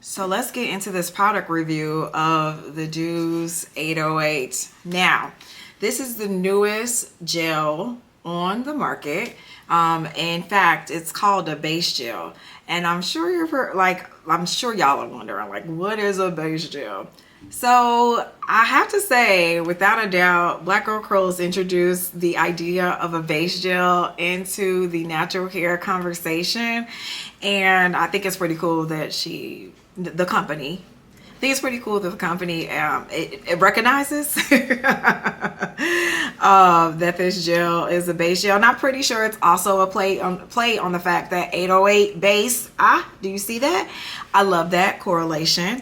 So let's get into this product review of the Doux 808. Now, this is the newest gel on the market. In fact, it's called a base gel. And I'm sure you've heard, I'm sure y'all are wondering, what is a base gel? So I have to say, without a doubt, Black Girl Curls introduced the idea of a base gel into the natural hair conversation. And I think it's pretty cool that the company it recognizes that this gel is a base gel. And I'm pretty sure it's also a play on the fact that 808 base. Do you see that? I love that correlation.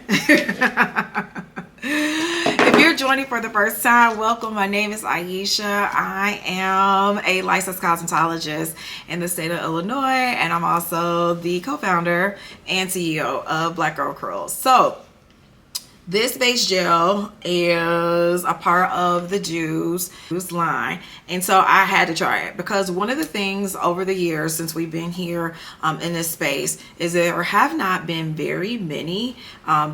If you're joining for the first time, welcome. My name is Aisha. I am a licensed cosmetologist in the state of Illinois, and I'm also the co-founder and CEO of Black Girl Curls. So this base gel is a part of the Doux line, and so I had to try it because one of the things over the years since we've been here in this space is there have not been very many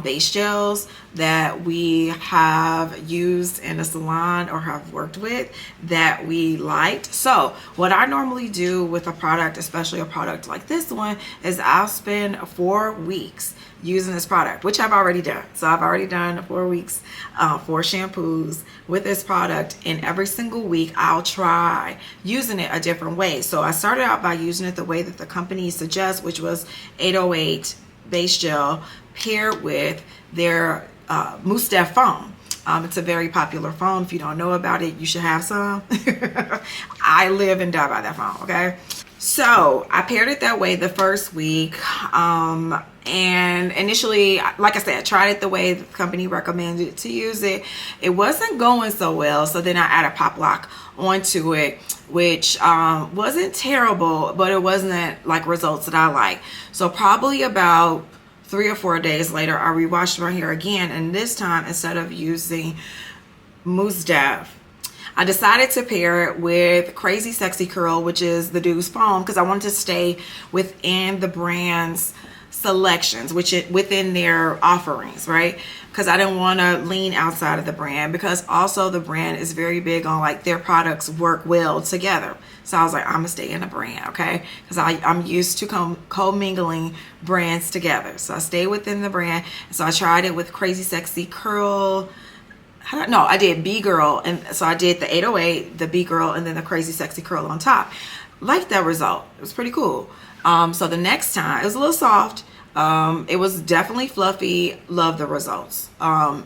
base gels that we have used in a salon or have worked with that we liked. So what I normally do with a product, especially a product like this one, is I'll spend 4 weeks using this product, which I've already done. So I've already done 4 weeks, 4 shampoos with this product, and every single week I'll try using it a different way. So I started out by using it the way that the company suggests, which was 808 base gel paired with their Mousse Def foam. It's a very popular foam. If you don't know about it, you should have some. I live and die by that foam, okay? So I paired it that way the first week. And initially, like I said, I tried it the way the company recommended to use it. It wasn't going so well. So then I added Pop Lock onto it, which wasn't terrible, but it wasn't like results that I like. So probably about 3 or 4 days later, I rewashed my hair again. And this time, instead of using Mousse Def, I decided to pair it with Crazy Sexy Curl, which is the Doux foam, because I wanted to stay within the brand's selections, within their offerings, right? Because I didn't want to lean outside of the brand, because also the brand is very big on like their products work well together. So I was like, I'm gonna stay in the brand, okay? Because I'm used to co-mingling brands together. So I stayed within the brand. So I tried it with Crazy Sexy Curl. I did B-Girl, and so I did the 808, the B-Girl, and then the Crazy Sexy Curl on top. Liked that result. It was pretty cool. So the next time, it was a little soft. It was definitely fluffy. Loved the results.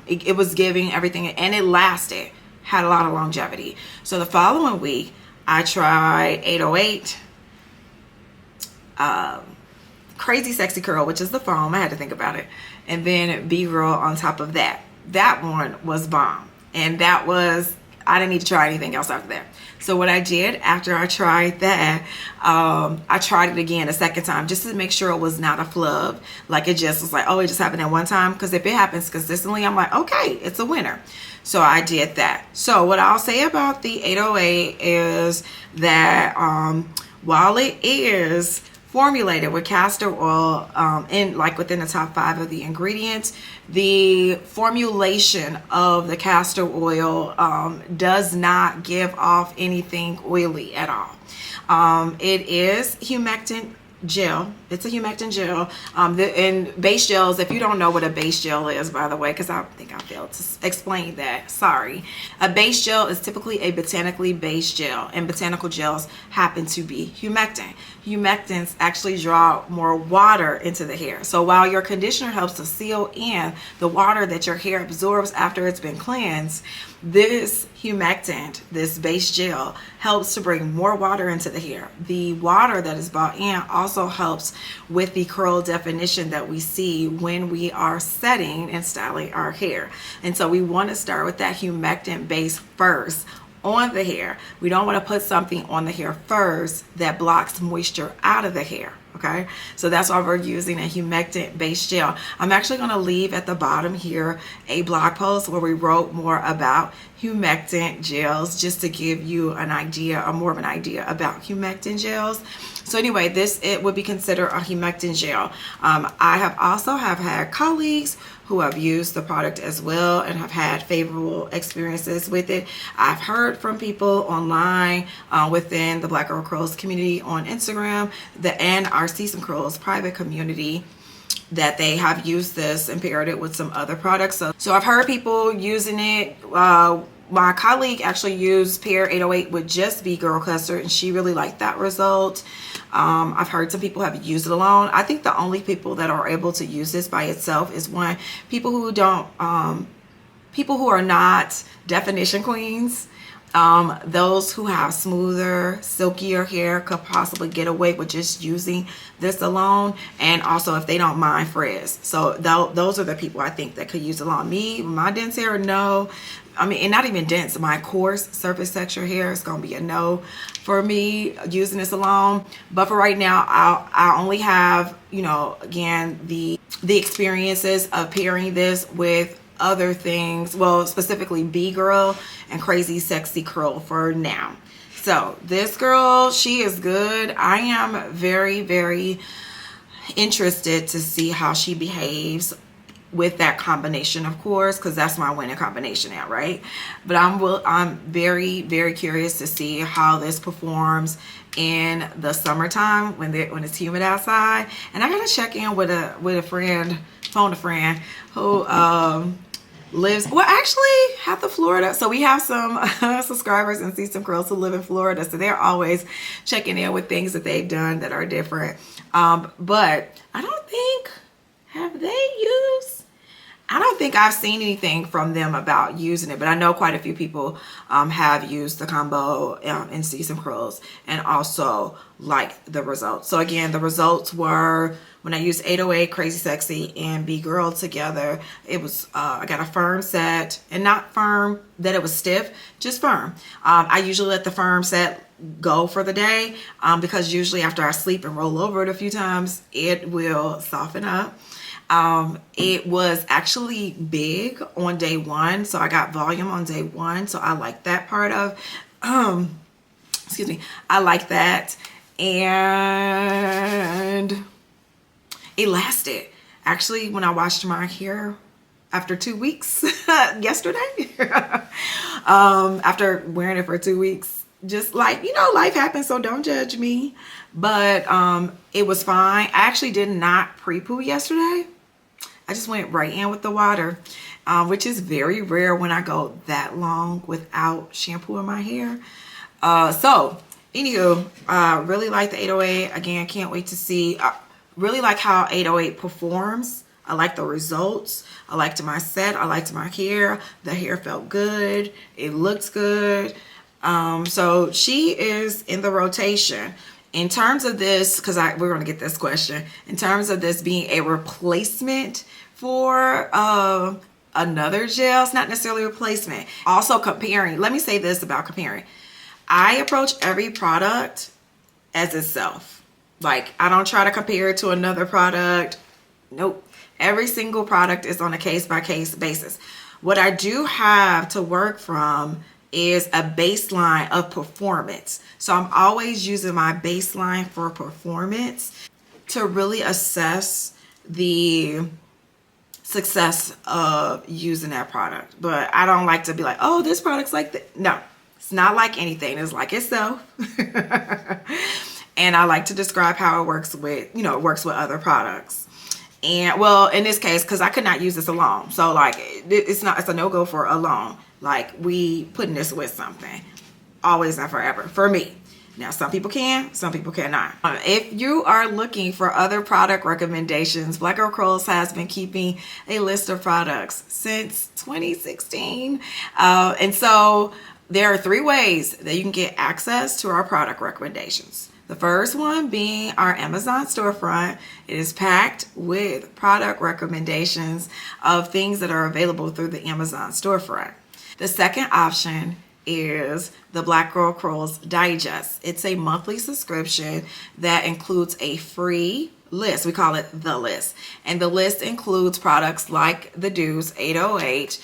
It was giving everything, and it lasted. Had a lot of longevity. So the following week, I tried 808, Crazy Sexy Curl, which is the foam. I had to think about it. And then B-Girl on top of that. That one was bomb, and I didn't need to try anything else after that. So what I did after I tried that, I tried it again a second time just to make sure it was not a flub. Like it just was like, oh, it just happened at one time. Because if it happens consistently, I'm like, okay, it's a winner. So I did that. So what I'll say about the 808 is that while it is formulated with castor oil within the top 5 of the ingredients, the formulation of the castor oil does not give off anything oily at all. It is humectant gel. It's a humectant gel. And base gels, if you don't know what a base gel is, by the way, because I think I failed to explain that, sorry. A base gel is typically a botanically based gel, and botanical gels happen to be humectant. Humectants actually draw more water into the hair. So while your conditioner helps to seal in the water that your hair absorbs after it's been cleansed, this humectant, this base gel, helps to bring more water into the hair. The water that is brought in also helps with the curl definition that we see when we are setting and styling our hair. And so we want to start with that humectant base first on the hair. We don't want to put something on the hair first that blocks moisture out of the hair. Okay, so that's why we're using a humectant base gel. I'm actually going to leave at the bottom here a blog post where we wrote more about humectant gels, just to give you an idea, or more of an idea about humectant gels. So anyway, it would be considered a humectant gel. I have also had colleagues who have used the product as well and have had favorable experiences with it. I've heard from people online within the Black Girl Curls community on Instagram and our SeeSomeCurls private community that they have used this and paired it with some other products. So I've heard people using it. My colleague actually used Pear 808 with just B-Girl Custard, and she really liked that result. I've heard some people have used it alone. I think the only people that are able to use this by itself is people who are not definition queens. Those who have smoother, silkier hair could possibly get away with just using this alone, and also if they don't mind frizz. So those are the people I think that could use it alone. Me, my dense hair, no. I mean, and not even dense, my coarse surface texture hair is gonna be a no for me using this alone. But for right now, I only have, you know, again, the experiences of pairing this with other things, well, specifically B-Girl and Crazy Sexy Curl for now. So this girl, she is good. I am very, very interested to see how she behaves with that combination, of course, because that's my winning combination now, right? But I'm very, very curious to see how this performs in the summertime when it's humid outside. And I gotta check in with a friend, phone a friend who lives, well, actually half of Florida. So we have some subscribers and SeeSomeCurls who live in Florida, so they're always checking in with things that they've done that are different. But I don't think, I don't think I've seen anything from them about using it, but I know quite a few people have used the combo in SeeSomeCurls and also like the results. So again, the results were when I used 808, Crazy Sexy, and B-Girl together, it was, I got a firm set, and not firm that it was stiff, just firm. I usually let the firm set go for the day because usually after I sleep and roll over it a few times, it will soften up. It was actually big on day one, so I got volume on day one, so I like that part of, excuse me, I like that. And it lasted. Actually, when I washed my hair after 2 weeks yesterday, after wearing it for 2 weeks, just like, you know, life happens, so don't judge me. But it was fine. I actually did not pre-poo yesterday. I just went right in with the water, which is very rare when I go that long without shampoo in my hair. So anywho, really like the 808. Again, can't wait to see. Really like how 808 performs. I like the results. I liked my set. I liked my hair. The hair felt good. It looks good. So she is in the rotation. In terms of this, because we're going to get this question, in terms of this being a replacement for another gel, it's not necessarily a replacement. Also comparing, let me say this about comparing. I approach every product as itself. Like, I don't try to compare it to another product. Nope. Every single product is on a case-by-case basis. What I do have to work from is a baseline of performance. So I'm always using my baseline for performance to really assess the success of using that product. But I don't like to be like, oh, this product's like that. No, it's not like anything. It's like itself. And I like to describe how it works with, you know, it works with other products. And well, in this case, because I could not use this alone. So like, it's a no-go for alone. Like, we putting this with something. Always and forever. For me. Now, some people can, some people cannot. If you are looking for other product recommendations, Black Girl Curls has been keeping a list of products since 2016. And so there are 3 ways that you can get access to our product recommendations. The first one being our Amazon storefront. It is packed with product recommendations of things that are available through the Amazon storefront. The second option is the Black Girl Curls Digest. It's a monthly subscription that includes a free list. We call it the list. And the list includes products like the Doux 808,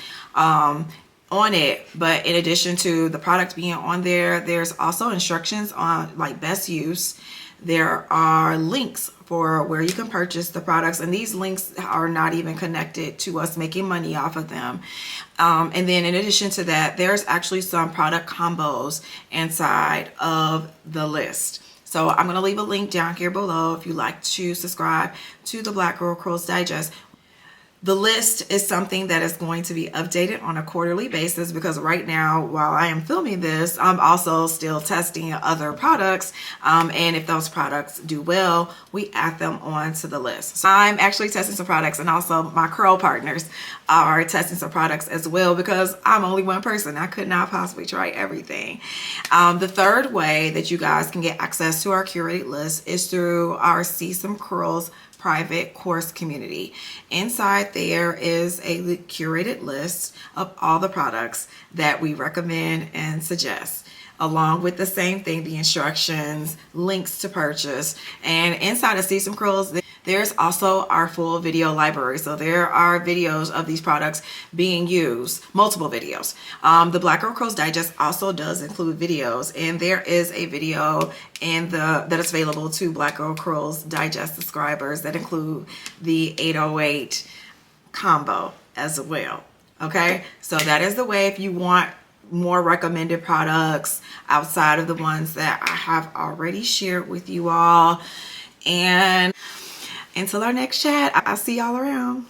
on it. But in addition to the product being on there, there's also instructions on like best use. There are links for where you can purchase the products, and these links are not even connected to us making money off of them. And then in addition to that, there's actually some product combos inside of the list. So I'm going to leave a link down here below if you like to subscribe to the Black Girl Curls Digest. The list is something that is going to be updated on a quarterly basis, because right now, while I am filming this, I'm also still testing other products. And if those products do well, we add them onto the list. So I'm actually testing some products, and also my curl partners are testing some products as well, because I'm only one person. I could not possibly try everything. The third way that you guys can get access to our curated list is through our SeeSomeCurls private course community. Inside there is a curated list of all the products that we recommend and suggest, along with the same thing, the instructions, links to purchase. And inside of SeeSomeCurls, there's also our full video library. So there are videos of these products being used, multiple videos. The Black Girl Curls Digest also does include videos, and there is a video that is available to Black Girl Curls Digest subscribers that include the 808 combo as well. Okay, so that is the way if you want more recommended products outside of the ones that I have already shared with you all. And until our next chat, I'll see y'all around.